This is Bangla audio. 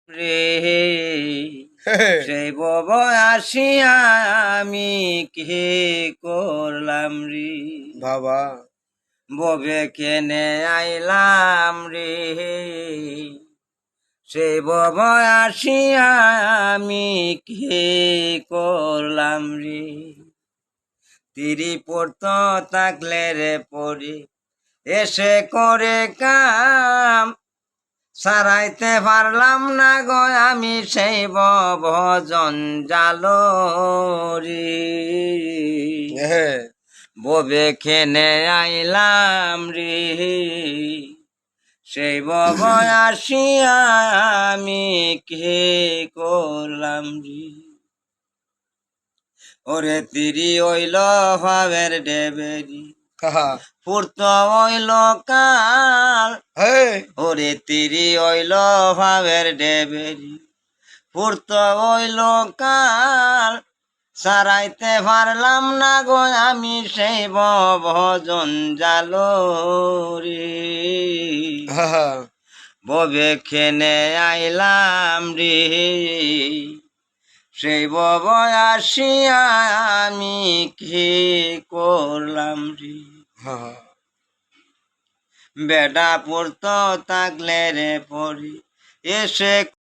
রে সেই বব আসিয়া আমি কে করলাম রে বাবা ববে কেনে আইলাম রে সেই বব আসিয়া আমি কে করলাম রে তিরি পড়তো থাকলে রে পড়ি এসে করে কাম সারাইতে পারলাম না গো আমি সেই ভজন জালো রে ববে খেনে আইলাম রে সেই বব আসিয়া আমি কে করলাম রে ওরে তিরি ওইল ভাবের ডেবেরি ফুর্ত ওইল কাল ওরে তিরি ওইল ভাবের ডেবেরি ফুর্ত ওইল কাল সারাইতে পারলাম না গো আমি সেই ভজন জালো রে ববে খেনে আইলাম রে সেই বব আসিয়া আমি কে করলাম রে বেডা পড়তো থাকলে রে পড়ি এসে